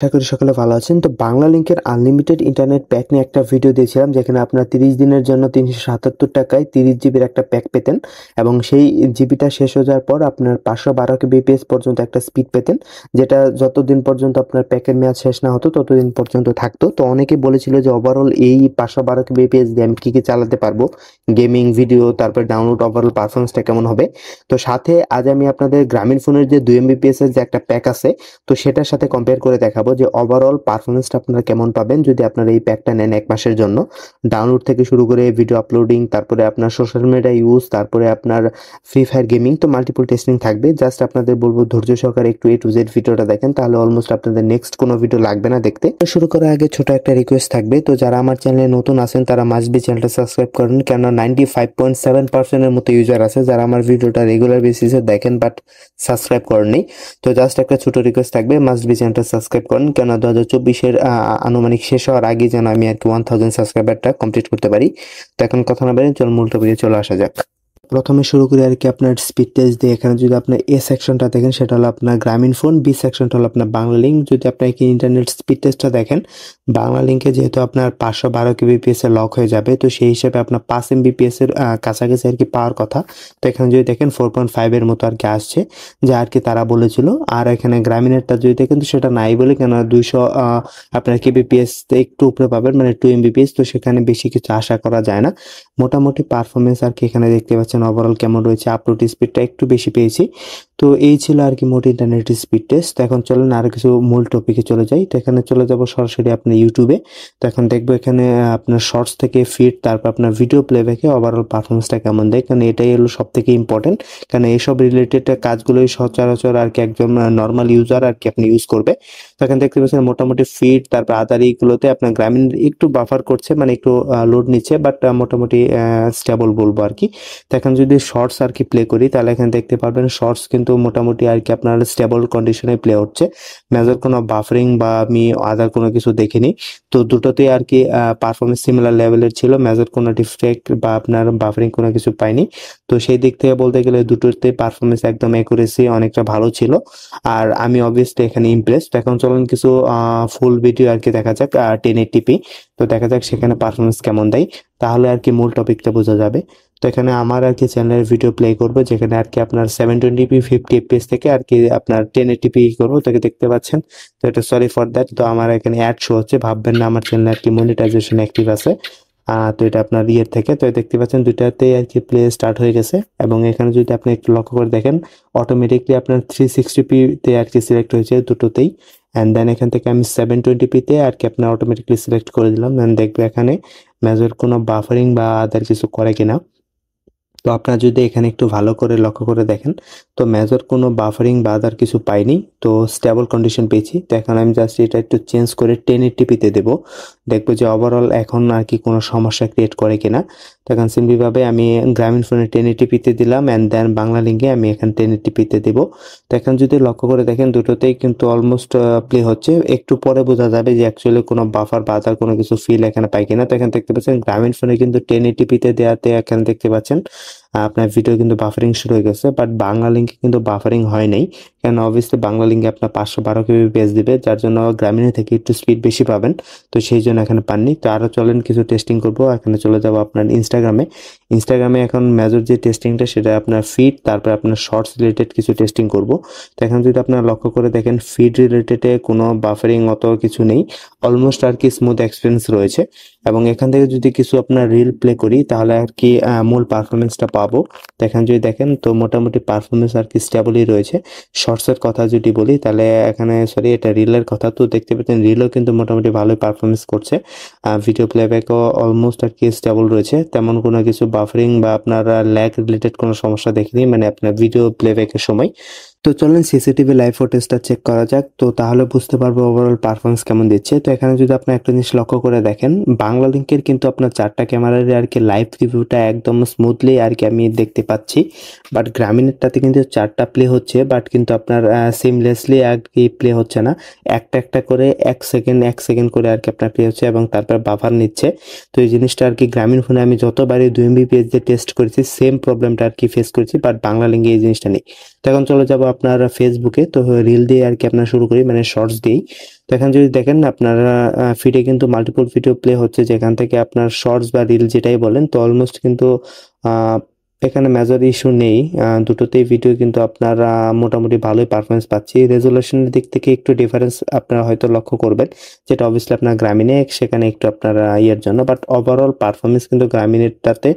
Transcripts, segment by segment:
আশা করি সকলে ভালো আছেন। তো বাংলা লিংকের আনলিমিটেড ইন্টারনেট প্যাক নিয়ে একটা ভিডিও দিয়েছিলাম, যেখানে আপনার 30 দিনের জন্য 377 টাকায় 30 জিবির একটা প্যাক পেতেন এবং সেই জিবিটা শেষ হয়ে যাওয়ার পর আপনার 512 কেবিপিএস পর্যন্ত একটা স্পিড পেতেন, যেটা যতদিন পর্যন্ত আপনার প্যাকের মেয়াদ শেষ না হতো ততদিন পর্যন্ত থাকতো। তো অনেকে বলেছিল যে ওভারঅল এই 512 কেবিপিএস দিয়ে আমি কি কি চালাতে পারবো, গেমিং, ভিডিও, তারপর ডাউনলোড, ওভারঅল পারফরমেন্সটা কেমন হবে। তো সাথে আজ আমি আপনাদের গ্রামীণ ফোনের যে 2 এমবিপিএস এর যে একটা প্যাক আছে, তো সেটার সাথে কম্পেয়ার করে দেখাবো যে ওভারঅল পারফরমেন্সটা আপনারা কেমন পাবেন যদি আপনারা এই প্যাকটা নেন 1 মাসের জন্য। ডাউনলোড থেকে শুরু করে ভিডিও আপলোডিং, তারপরে আপনার সোশ্যাল মিডিয়া ইউজ, তারপরে আপনার ফ্রি ফায়ার গেমিং, তো মাল্টিপল টেস্টিং থাকবে। জাস্ট আপনাদের বলবো ধৈর্য সহকারে একটু A to Z ভিডিওটা দেখেন, তাহলে অলমোস্ট আপনাদের নেক্সট কোনো ভিডিও লাগবে না দেখতে। তো শুরু করার আগে ছোট একটা রিকোয়েস্ট থাকবে, তো যারা আমার চ্যানেলে নতুন আছেন তারা মাস্ট বি চ্যানেলটা সাবস্ক্রাইব করেন, কেননা 95.7% এর মতো ইউজার আছে যারা আমার ভিডিওটা রেগুলার বেসিসে দেখেন বাট সাবস্ক্রাইব করেননি। তো জাস্ট একটা ছোট রিকোয়েস্ট থাকবে, মাস্ট বি চ্যানেলটা সাবস্ক্রাইব করেন, কেন 2024-এর আনুমানিক শেষ হওয়ার আগে যেন আমি আর কি 1000 সাবস্ক্রাইবারটা কমপ্লিট করতে পারি। তো এখন কথা না বলে চল মূল টপিকে চলে আসা যাক। প্রথমে শুরু করি আর কি আপনার স্পিড টেস্ট দিয়ে। এখানে যদি আপনার এ সেকশনটা দেখেন সেটা হলো আপনার গ্রামীণ ফোন, বি সেকশনটা হলো আপনার বাংলা লিঙ্ক। যদি আপনার কি ইন্টারনেট স্পিড টেস্টটা দেখেন, বাংলা লিঙ্কে যেহেতু আপনার 512 কেবিপিএস এর লক হয়ে যাবে, তো সেই হিসেবে আপনার 5 এমবিপিএস এর কাছাকাছি আর কি পাওয়ার কথা। তো এখানে যদি দেখেন 4.5 এর মতো আর কি আসছে, যা আর কি তারা বলেছিল। আর এখানে গ্রামীণেরটা যদি দেখেন তো সেটা নাই বলে, কেন 200 আপনার কেবিপিএস একটু উপরে পাবেন, মানে 2 এমবিপিএস, তো সেখানে বেশি কিছু আশা করা যায় না। মোটামুটি পারফরমেন্স আর কি এখানে দেখতে পাচ্ছেন ওভারঅল কেমন রয়েছে। আপলোড স্পিডটা একটু বেশি পেয়েছি। তো এই ছিল আর কি মোট ইন্টারনেট স্পিড টেস্ট। তো এখন চলেন আরো কিছু মূল টপিকে চলে যাই। তো এখানে চলে যাব সরাসরি আপনার ইউটিউবে। তো এখন দেখবো এখানে আপনার শর্টস থেকে ফিড, তারপর আপনার ভিডিও প্লেব্যাকে ওভারঅল পারফরমেন্সটা কেমন দেয়, কারণ এটাই হলো সব থেকে ইম্পর্টেন্ট, কারণ এইসব রিলেটেড কাজগুলোই সচরাচর আর কি একজন নর্মাল ইউজার আর কি আপনি ইউজ করবে। তো এখানে দেখতে পাচ্ছেন মোটামুটি ফিড, তারপর আদার এইগুলোতে আপনার গ্রামীণ একটু বাফার করছে, মানে একটু লোড নিচ্ছে, বাট মোটামুটি স্টেবল বলবো আর কি। তো এখন যদি শর্টস আর কি প্লে করি, তাহলে এখানে দেখতে পারবেন শর্টস কিন্তু মোটামুটি আর কি আপনার স্টেবল কন্ডিশনে প্লে হচ্ছে। মেজর কোনো বাফারিং বা আমি আদার কোনো কিছু দেখিনি। তো দুটোতেই আর কি পারফরমেন্স সিমিলার লেভেলের ছিল, মেজর কোনো ডিফেক্ট বা আপনার বাফারিং কোনো কিছু পাইনি। তো সেই দিক থেকে বলতে গেলে দুটোতে পারফরমেন্স একদম অ্যাকুরেসি অনেকটা ভালো ছিল। আর আমি অবভিয়াসলি এখানে ইমপ্রেসড। এখন চলুন কিছু ফুল ভিডিও আর কি দেখা যাক 1080p। তো দেখা যাক সেখানে পারফরমেন্স কেমন দেয়, তাহলে আর কি মূল টপিকটা বোঝা যাবে। তো এখানে আমার আর কি চ্যানেলের ভিডিও প্লে করবো, যেখানে আর কি আপনার 720p 50 fps থেকে আর কি আপনার 1080p করবো, তাকে দেখতে পাচ্ছেন। তো এটা সরি ফর দ্যাট, তো আমার এখানে অ্যাড শো হচ্ছে, ভাববেন না আমার চ্যানেলে আর কি মনিটাইজেশন অ্যাক্টিভ আছে। তো এটা আপনার ইয়ের থেকে, তো দেখতে পাচ্ছেন দুইটাতেই আর কি প্লে স্টার্ট হয়ে গেছে। এবং এখানে যদি আপনি একটু লক্ষ্য করে দেখেন, অটোমেটিকলি আপনার 360p তে আর কি সিলেক্ট হয়েছে দুটোতেই। অ্যান্ড দেন এখান থেকে আমি 720p তে আর কি আপনার অটোমেটিকলি সিলেক্ট করে দিলাম। দেন দেখবে এখানে মেজর কোনো বাফারিং বা আদার কিছু করে কিনা। তো আপনারা যদি এখানে একটু ভালো করে লক্ষ্য করে দেখেন, তো মেজর কোনো বাফারিং বা আদার কিছু পাইনি, তো স্টেবল কন্ডিশন পেয়েছি। তো এখন আমি জাস্ট এটা একটু চেঞ্জ করে 1080p-তে দেবো, দেখবো যে ওভারঅল এখন আর কি কোনো সমস্যা ক্রিয়েট করে কিনা। তো এখন সিম্পলিভাবে আমি গ্রামীণ ফোনে 1080p-তে দিলাম, অ্যান্ড দেন বাংলা লিঙ্কে আমি এখন 1080p-তে দেবো। তো এখন যদি লক্ষ্য করে দেখেন দুটোতেই কিন্তু অলমোস্ট প্লে হচ্ছে। একটু পরে বোঝা যাবে যে অ্যাকচুয়ালি কোনো বাফার বা আদার কোনো কিছু ফিল এখানে পাই কিনা। তো এখানে দেখতে পাচ্ছেন গ্রামীণ ফোনে কিন্তু 1080p-তে দেওয়াতে এখানে দেখতে পাচ্ছেন আপনার ভিডিও কিন্তু বাফারিং শুরু হয়ে গেছে, বাট বাংলা লিঙ্কে কিন্তু বাফারিং হয় নাই। কেন অবভিয়াসলি বাংলা লিঙ্কে আপনার 512 কেবিপিএস দিবে, যার জন্য গ্রামীণের থেকে একটু স্পিড বেশি পাবেন, তো সেই জন্য এখানে পাননি। তো আরও চলেন কিছু টেস্টিং করবো। এখানে চলে যাবো আপনার ইনস্টাগ্রামে এখন মেজর যে টেস্টিংটা সেটা আপনার ফিড, তারপর আপনার শর্টস রিলেটেড কিছু টেস্টিং করব। তো এখন যদি আপনারা লক্ষ্য করে দেখেন ফিড রিলেটেডে কোনো বাফারিং অত কিছু নেই, অলমোস্ট আর কি স্মুথ এক্সপিরিয়েন্স রয়েছে। এবং এখান থেকে যদি কিছু আপনার রিল প্লে করি, তাহলে আর কি মূল পারফরমেন্সটা পাবো। তো এখানে যদি দেখেন তো মোটামুটি পারফরমেন্স আর কি স্টেবলই রয়েছে। শর্টসের কথা যদি বলি, তাহলে এখানে সরি এটা রিলের কথা, তো দেখতে পাচ্ছেন রিলও কিন্তু মোটামুটি ভালোই পারফরমেন্স করছে। ভিডিও প্লেব্যাকও অলমোস্ট আর কি স্টেবল রয়েছে, তেমন কোনো কিছু বাফারিং বা আপনার ল্যাগ রিলেটেড কোনো সমস্যা দেখিনি, মানে আপনার ভিডিও প্লেব্যাকের সময়। তো চলেন সিসিটিভি লাইভ ফুটেজটা চেক করা যাক, তো তাহলে বুঝতে পারবো ওভারঅল পারফরমেন্স কেমন দিচ্ছে। তো এখানে যদি আপনি একটা জিনিস লক্ষ্য করে দেখেন, বাংলা লিঙ্কের কিন্তু আপনার 4টা ক্যামেরার আর কি লাইভ রিভিউটা একদম স্মুথলি আর কি আমি দেখতে পাচ্ছি। বাট গ্রামীণেরটাতে কিন্তু 4টা প্লে হচ্ছে, বাট কিন্তু আপনার সিমলেসলি আর কি প্লে হচ্ছে না। একটা করে 1 সেকেন্ড করে আর কি আপনার প্লে হচ্ছে, এবং তারপর বাফার নিচ্ছে। তো এই জিনিসটা আর কি গ্রামীণ ফোনে আমি যতবারই 2 MBPS দিয়ে টেস্ট করেছি সেম প্রবলেমটা আর কি ফেস করেছি, বাট বাংলা লিঙ্কে এই জিনিসটা নেই। তো এখন চলে যাবো আপনার ফেসবুকে, তো রিল দিয়ে আর কি আপনার শুরু করি, মানে শর্টস দিয়েই। তো এখানে যদি দেখেন আপনারা ফিডে কিন্তু মাল্টিপল ভিডিও প্লে হচ্ছে, যেখান থেকে আপনার শর্টস বা রিল যেটাই বলেন, তো অলমোস্ট কিন্তু এখানে মেজর ইস্যু নেই। দুটোতেই ভিডিও কিন্তু আপনারা মোটামুটি ভালোই পারফরমেন্স পাচ্ছি। রেজুলেশনের দিক থেকে একটু ডিফারেন্স আপনারা হয়তো লক্ষ্য করবেন, যেটা অবভিয়াসলি আপনার গ্রামীণে সেখানে একটু আপনারা ইয়ের জন্য, বাট ওভারঅল পারফরমেন্স কিন্তু গ্রামীণেরটাতে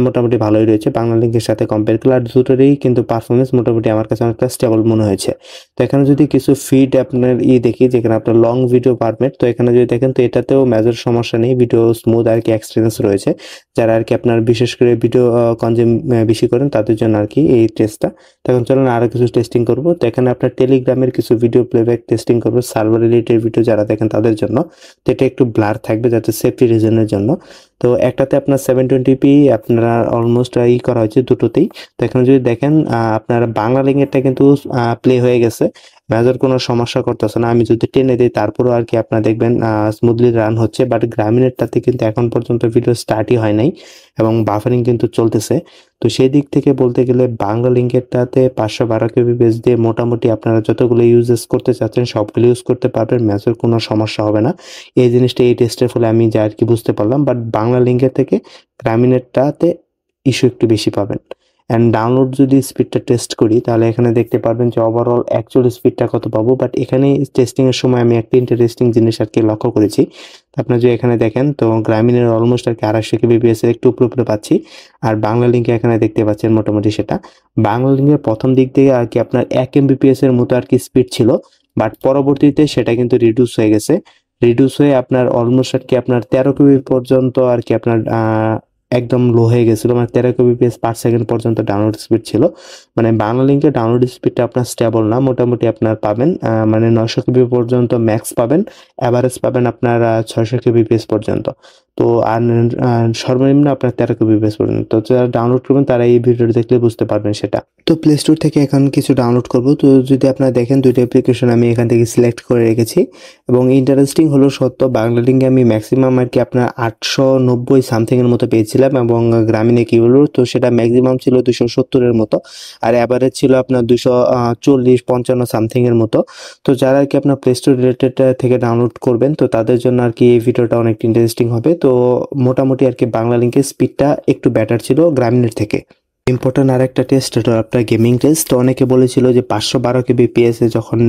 মোটামুটি ভালোই রয়েছে বাংলা লিঙ্কের সাথে কম্পেয়ার করলে। আর দুটোরই কিন্তু পারফরমেন্স মোটামুটি আমার কাছে অনেকটা স্টেবল মনে হয়েছে। তো এখানে যদি কিছু ফিড আপনার দেখি, যেখানে আপনার লং ভিডিও পারমিট, তো এখানে যদি দেখেন তো এটাতেও মেজর সমস্যা নেই, ভিডিও স্মুথ আর কি এক্সপিরিয়েন্স রয়েছে। যারা আর কি আপনার বিশেষ করে ভিডিও কনজিউম বেশি করেন তাদের জন্য আর কি এই টেস্টটা। তো এখন চলুন আরো কিছু টেস্টিং করব। তো এখানে আপনার টেলিগ্রামের কিছু ভিডিও প্লেব্যাক টেস্টিং করবো, সার্ভার রিলেটেড ভিডিও যারা দেখেন তাদের জন্য। তো এটা একটু ব্লার থাকবে যাতে সেফটি রিজনের জন্য। তো একটাতে আপনার 720p আপনারা অলমোস্ট করা হয়েছে দুটোতেই। তো এখানে যদি দেখেন আপনার বাংলা লিঙ্কেরটা কিন্তু প্লে হয়ে গেছে, মেজর কোনো সমস্যা করতেছে না। আমি যদি টেনে দিই তারপরেও আর কি আপনারা দেখবেন স্মুথলি রান হচ্ছে, বাট গ্রামীণেরটাতে কিন্তু এখন পর্যন্ত ভিডিও স্টার্টই হয় নাই এবং বাফারিং কিন্তু চলতেছে। তো সেই দিক থেকে বলতে গেলে বাংলা লিঙ্কেরটাতে 512 kbps দিয়ে মোটামুটি আপনারা যতগুলো ইউজেস করতে চাচ্ছেন সবগুলো ইউজ করতে পারবেন, মেজর কোনো সমস্যা হবে না। এই জিনিসটা এই টেস্টের ফলে আমি যা আর কি বুঝতে পারলাম, বাট বাংলা লিঙ্কের থেকে গ্রামীণেরটাতে ইস্যু একটু বেশি পাবেন। অ্যান্ড ডাউনলোড যদি স্পিডটা টেস্ট করি তাহলে এখানে দেখতে পারবেন যে ওভারঅল অ্যাকচুয়াল স্পিডটা কত পাবো। বাট এখানে টেস্টিংয়ের সময় আমি একটা ইন্টারেস্টিং জিনিস আর কি লক্ষ্য করেছি। আপনার যদি এখানে দেখেন তো গ্রামীণের অলমোস্ট আর কি 250 kbps এর একটু উপরে পাচ্ছি, আর বাংলা লিঙ্কে এখানে দেখতে পাচ্ছেন মোটামুটি সেটা। বাংলা লিঙ্কের প্রথম দিক থেকে আর কি আপনার 1 mbps এর মতো আর কি স্পিড ছিল, বাট পরবর্তীতে সেটা কিন্তু রিডিউস হয়ে গেছে। রিডিউস হয়ে আপনার অলমোস্ট আর কি আপনার 13 kb পর্যন্ত আর কি আপনার একদম লো হয়ে গেছিলো, মানে 13 kbps পার সেকেন্ড পর্যন্ত ডাউনলোড স্পিড ছিল। মানে বাংলা লিঙ্কে ডাউনলোড স্পিডটা আপনার স্টেবল না, মোটামুটি আপনার পাবেন মানে 900 kb পর্যন্ত ম্যাক্স পাবেন, অ্যাভারেজ পাবেন আপনার 600 kbps পর্যন্ত। তো আর সর্বনিম্ন আপনার 13 kbps পর্যন্ত। তো যারা ডাউনলোড করবেন তারা এই ভিডিওটি দেখলে বুঝতে পারবেন সেটা। তো প্লে স্টোর থেকে এখন কিছু ডাউনলোড করব। তো যদি আপনারা দেখেন দুইটা অ্যাপ্লিকেশন আমি এখান থেকে সিলেক্ট করে রেখেছি, এবং ইন্টারেস্টিং হলো সত্য বাংলা লিঙ্কে আমি ম্যাক্সিমাম আর কি আপনার 890 সামথিং এর মতো পেয়েছিলাম, এবং গ্রামীণে কি হলো তো সেটা ম্যাক্সিমাম ছিল 270 এর মতো, আর অ্যাভারেজ ছিল আপনার 240-55 সামথিং এর মতো। তো যারা আর কি আপনার প্লে স্টোর রিলেটেড থেকে ডাউনলোড করবেন তো তাদের জন্য আর কি এই ভিডিওটা অনেক ইন্টারেস্টিং হবে। তো মোটামুটি আর কি বাংলা লিঙ্কের স্পিডটা একটু বেটার ছিল গ্রামীণের থেকে। ইম্পর্টেন্ট আর একটা টেস্ট, এটা আপনার গেমিং টেস্ট। তো অনেকে বলেছিল যে 512 kbps এ যখন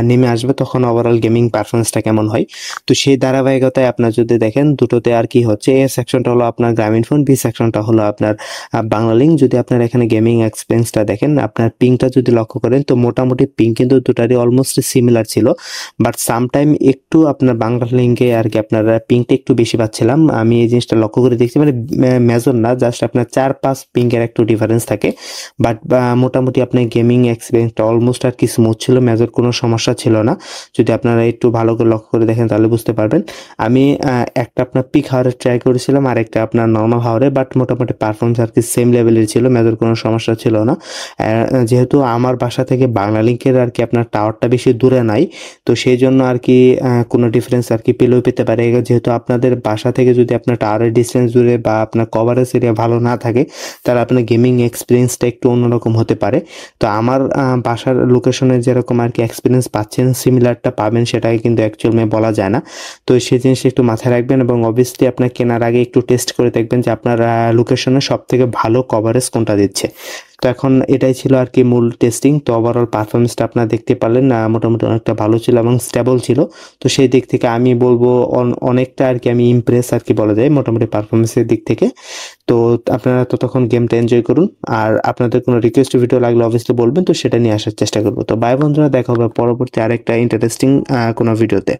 নেমে আসবে তখন ওভারঅল গেমিং পারফরমেন্সটা কেমন হয়। তো সেই ধারাবাহিকতায় আপনার যদি দেখেন দুটোতে আর কি হচ্ছে, এ সেকশনটা হলো আপনার গ্রামীণ ফোন, বি সেকশনটা হলো আপনার বাংলা লিঙ্ক। যদি আপনার এখানে গেমিং এক্সপিরিয়েন্সটা দেখেন, আপনার পিংটা যদি লক্ষ্য করেন তো মোটামুটি পিং কিন্তু দুটারই অলমোস্ট সিমিলার ছিল, বাট সামটাইম একটু আপনার বাংলা লিঙ্কে আর কি আপনার পিংটা একটু বেশি পাচ্ছিলাম। আমি এই জিনিসটা লক্ষ্য করে দেখছি, মানে মেজর না, জাস্ট আপনার 4-5 পিংয়ের একটু ডিফারেন্স থাকে, বাট মোটামুটি আপনার গেমিং এক্সপিরিয়েন্সটা অলমোস্ট আর কি স্মুথ ছিল, মেজর কোনো সমস্যা ছিল না। যদি আপনারা একটু ভালো করে লক্ষ্য করে দেখেন তাহলে বুঝতে পারবেন। আমি একটা আপনার পিক হাওয়ারে ট্রাই করেছিলাম আর একটা আপনার নর্মাল হাওয়ারে, বাট মোটামুটি পারফরমেন্স আর কি সেম লেভেলের ছিল, মেজর কোনো সমস্যা ছিল না। যেহেতু আমার বাসা থেকে বাংলা লিঙ্কের আর কি আপনার টাওয়ারটা বেশি দূরে নাই, তো সেই জন্য আর কি কোনো ডিফারেন্স আর কি পেলেও পেতে পারে। যেহেতু আপনাদের বাসা থেকে যদি আপনার টাওয়ারের ডিস্টেন্স দূরে বা আপনার কভারেজ এরিয়া ভালো না থাকে তাহলে আপনার গেমিং এক্সপিরিয়েন্সটা একটু অন্যরকম হতে পারে। তো আমার বাসার লোকেশনে যেরকম আর কি এক্সপিরিয়েন্স পাচ্ছেন সিমিলারটা পাবেন সেটাই কিন্তু অ্যাকচুয়ালি বলা যায় না। তো সেই জিনিসটা একটু মাথায় রাখবেন, এবং অবভিয়াসলি আপনার কেনার আগে একটু টেস্ট করে দেখবেন যে আপনার লোকেশনে সব থেকে ভালো কভারেজ কোনটা দিচ্ছে। তো এখন এটাই ছিল আর কি মূল টেস্টিং। তো ওভারঅল পারফরমেন্সটা আপনারা দেখতে পারলেন মোটামুটি অনেকটা ভালো ছিল এবং স্টেবল ছিল। তো সেই দিক থেকে আমি বলবো অনেকটা আর কি আমি ইমপ্রেস আর কি বলা যায় মোটামুটি পারফরমেন্সের দিক থেকে। তো আপনারা ততক্ষণ গেমটা এনজয় করুন, আর আপনাদের কোনো রিকোয়েস্ট ভিডিও লাগলে অবভিয়াসলি বলবেন, তো সেটা নিয়ে আসার চেষ্টা করবো। তো বাই বন্ধুরা, দেখা হবে পরবর্তী আরেকটা ইন্টারেস্টিং কোনো ভিডিওতে।